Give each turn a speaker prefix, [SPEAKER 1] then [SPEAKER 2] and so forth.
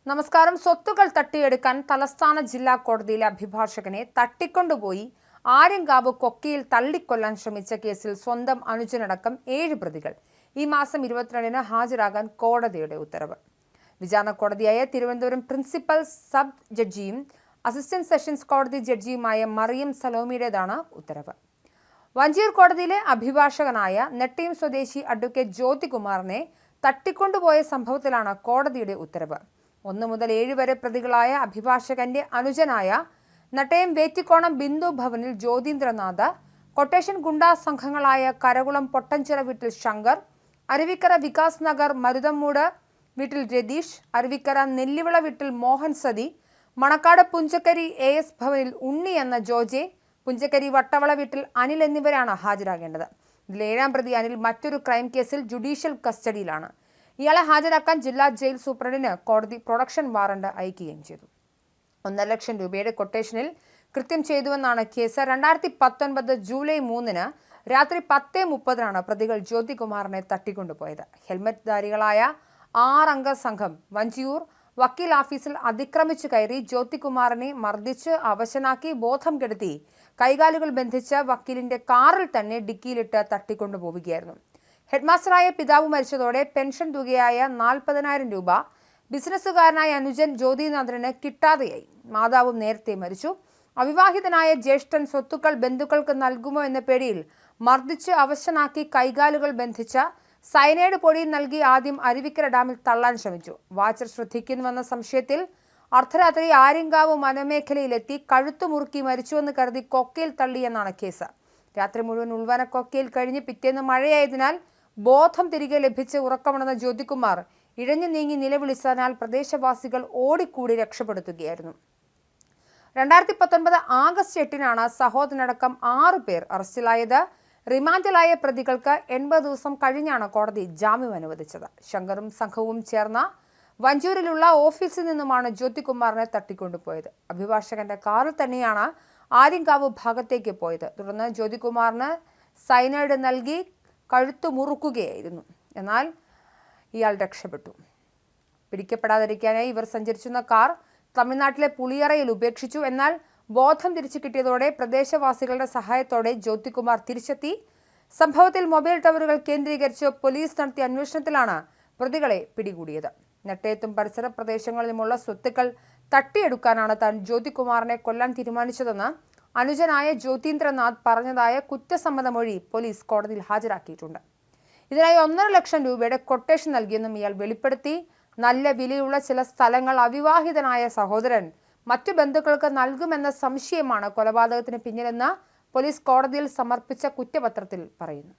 [SPEAKER 1] നമസ്കാരം. സ്വത്തുക്കൾ തട്ടിയെടുക്കാൻ തലസ്ഥാന ജില്ലാ കോടതിയിലെ അഭിഭാഷകനെ തട്ടിക്കൊണ്ടുപോയി ആര്യങ്കാവ് കൊക്കയിൽ തള്ളിക്കൊല്ലാൻ ശ്രമിച്ച കേസിൽ സ്വന്തം അനുജനടക്കം 7 പ്രതികൾ ഈ മാസം 22-ന് ഹാജരാകാൻ കോടതിയുടെ ഉത്തരവ്. വിചാരണ കോടതിയായ തിരുവനന്തപുരം പ്രിൻസിപ്പൽ സബ് ജഡ്ജിയും അസിസ്റ്റന്റ് സെഷൻസ് കോടതി ജഡ്ജിയുമായ മറിയം സലോമിയുടേതാണ് ഉത്തരവ്. വഞ്ചിയൂർ കോടതിയിലെ അഭിഭാഷകനായ നെട്ടയം സ്വദേശി അഡ്വക്കേറ്റ് ജ്യോതികുമാറിനെ തട്ടിക്കൊണ്ടുപോയ സംഭവത്തിലാണ് കോടതിയുടെ ഉത്തരവ്. 1 മുതൽ 7 വരെ പ്രതികളായ അഭിഭാഷകന്റെ അനുജനായ നെട്ടയം വേറ്റിക്കോണം ബിന്ദു ഭവനിൽ ജ്യോതീന്ദ്രനാഥ്, കൊട്ടേഷൻ ഗുണ്ടാ സംഘങ്ങളായ കരകുളം പൊട്ടൻചിറ വീട്ടിൽ ശങ്കർ, അരുവിക്കര വികാസ് നഗർ മരുതമ്മൂട് വീട്ടിൽ രതീഷ്, അരുവിക്കര നെല്ലിവിള വീട്ടിൽ മോഹൻ സതി, മണക്കാട് പുഞ്ചക്കരി AS ഭവനിൽ ഉണ്ണി എന്ന ജോജെ, പുഞ്ചക്കരി വട്ടവള വീട്ടിൽ അനിൽ എന്നിവരാണ് ഹാജരാകേണ്ടത്. ഇതിൽ 7-ാം പ്രതി അനിൽ മറ്റൊരു ക്രൈം കേസിൽ ജുഡീഷ്യൽ കസ്റ്റഡിയിലാണ്. ഇയാളെ ഹാജരാക്കാൻ ജില്ലാ ജയിൽ സൂപ്രണ്ടിന് കോടതി പ്രൊഡക്ഷൻ വാറണ്ട് അയക്കുകയും ചെയ്തു. 1.5 ലക്ഷം രൂപയുടെ കൊട്ടേഷനിൽ കൃത്യം ചെയ്തുവെന്നാണ് കേസ്. 2019 ജൂലൈ 3-ന് രാത്രി 10:30-നാണ് പ്രതികൾ ജ്യോതികുമാറിനെ തട്ടിക്കൊണ്ടുപോയത്. ഹെൽമറ്റ് ധാരികളായ 6 അംഗ സംഘം വഞ്ചിയൂർ വക്കീൽ ഓഫീസിൽ അതിക്രമിച്ചു കയറി ജ്യോതികുമാറിനെ മർദ്ദിച്ച് അവശനാക്കി ബോധം കെടുത്തി കൈകാലുകൾ ബന്ധിച്ച് വക്കീലിന്റെ കാറിൽ തന്നെ ഡിക്കിയിലിട്ട് തട്ടിക്കൊണ്ടുപോവുകയായിരുന്നു. ഹെഡ്മാസ്റ്ററായ പിതാവ് മരിച്ചതോടെ പെൻഷൻ തുകയായ 40,000 രൂപ ബിസിനസ്സുകാരനായ അനുജൻ ജ്യോതിനാഥന് കിട്ടാതെയായി. മാതാവും നേരത്തെ മരിച്ചു. അവിവാഹിതനായ ജ്യേഷ്ഠൻ സ്വത്തുക്കൾ ബന്ധുക്കൾക്ക് നൽകുമോ എന്ന പേടിയിൽ മർദ്ദിച്ച് അവശനാക്കി കൈകാലുകൾ ബന്ധിച്ച സയനൈഡ് പൊടി നൽകി ആദ്യം അരുവിക്കര ഡാമിൽ തള്ളാൻ ശ്രമിച്ചു. വാച്ചർ ശ്രദ്ധിക്കുന്നുവെന്ന സംശയത്തിൽ അർദ്ധരാത്രി ആര്യങ്കാവ് വനമേഖലയിലെത്തി കഴുത്തു മുറുക്കി മരിച്ചുവെന്ന് കരുതി കൊക്കയിൽ തള്ളിയെന്നാണ് കേസ്. രാത്രി മുഴുവൻ ഉൾവന കൊക്കയിൽ കഴിഞ്ഞ് പിറ്റേന്ന് മഴയായതിനാൽ ബോധം തിരികെ ലഭിച്ച് ഉറക്കമുണർന്ന ജ്യോതികുമാർ ഇഴഞ്ഞു നീങ്ങി നിലവിളിച്ചതിനാൽ പ്രദേശവാസികൾ ഓടിക്കൂടി രക്ഷപ്പെടുത്തുകയായിരുന്നു. 2019 ആഗസ്റ്റ് 8-നാണ് സഹോദരനടക്കം 6 പേർ അറസ്റ്റിലായത്. റിമാൻഡിലായ പ്രതികൾക്ക് 80 ദിവസം കഴിഞ്ഞാണ് കോടതി ജാമ്യം അനുവദിച്ചത്. ശങ്കറും സംഘവും ചേർന്ന വഞ്ചൂരിലുള്ള ഓഫീസിൽ നിന്നുമാണ് ജ്യോതികുമാറിനെ തട്ടിക്കൊണ്ടുപോയത്. അഭിഭാഷകന്റെ കാറിൽ തന്നെയാണ് ആര്യങ്കാവ് ഭാഗത്തേക്ക് പോയത്. തുടർന്ന് ജ്യോതികുമാറിന് സൈനൈഡ് നൽകി കഴുത്തു മുറുക്കുകയായിരുന്നു. എന്നാൽ ഇയാൾ രക്ഷപ്പെട്ടു. പിടിക്കപ്പെടാതിരിക്കാനായി ഇവർ സഞ്ചരിച്ചിരുന്ന കാർ തമിഴ്നാട്ടിലെ പുളിയറയിൽ ഉപേക്ഷിച്ചു. എന്നാൽ ബോധം തിരിച്ചു കിട്ടിയതോടെ പ്രദേശവാസികളുടെ സഹായത്തോടെ ജ്യോതികുമാർ തിരിച്ചെത്തി. സംഭവത്തിൽ മൊബൈൽ ടവറുകൾ കേന്ദ്രീകരിച്ച് പോലീസ് നടത്തിയ അന്വേഷണത്തിലാണ് പ്രതികളെ പിടികൂടിയത്. നെട്ടയത്തും പരിസര പ്രദേശങ്ങളിലുമുള്ള സ്വത്തുക്കൾ തട്ടിയെടുക്കാനാണ് താൻ ജ്യോതികുമാറിനെ കൊല്ലാൻ തീരുമാനിച്ചതെന്ന് അനുജനായ ജ്യോതീന്ദ്രനാഥ് പറഞ്ഞതായ കുറ്റസമ്മത മൊഴി പോലീസ് കോടതിയിൽ ഹാജരാക്കിയിട്ടുണ്ട്. ഇതിനായി 1.5 ലക്ഷം രൂപയുടെ കൊട്ടേഷൻ നൽകിയെന്നും ഇയാൾ വെളിപ്പെടുത്തി. നല്ല വിലയുള്ള ചില സ്ഥലങ്ങൾ അവിവാഹിതനായ സഹോദരൻ മറ്റു ബന്ധുക്കൾക്ക് നൽകുമെന്ന സംശയമാണ് കൊലപാതകത്തിന് പിന്നിലെന്ന് പോലീസ് കോടതിയിൽ സമർപ്പിച്ച കുറ്റപത്രത്തിൽ പറയുന്നു.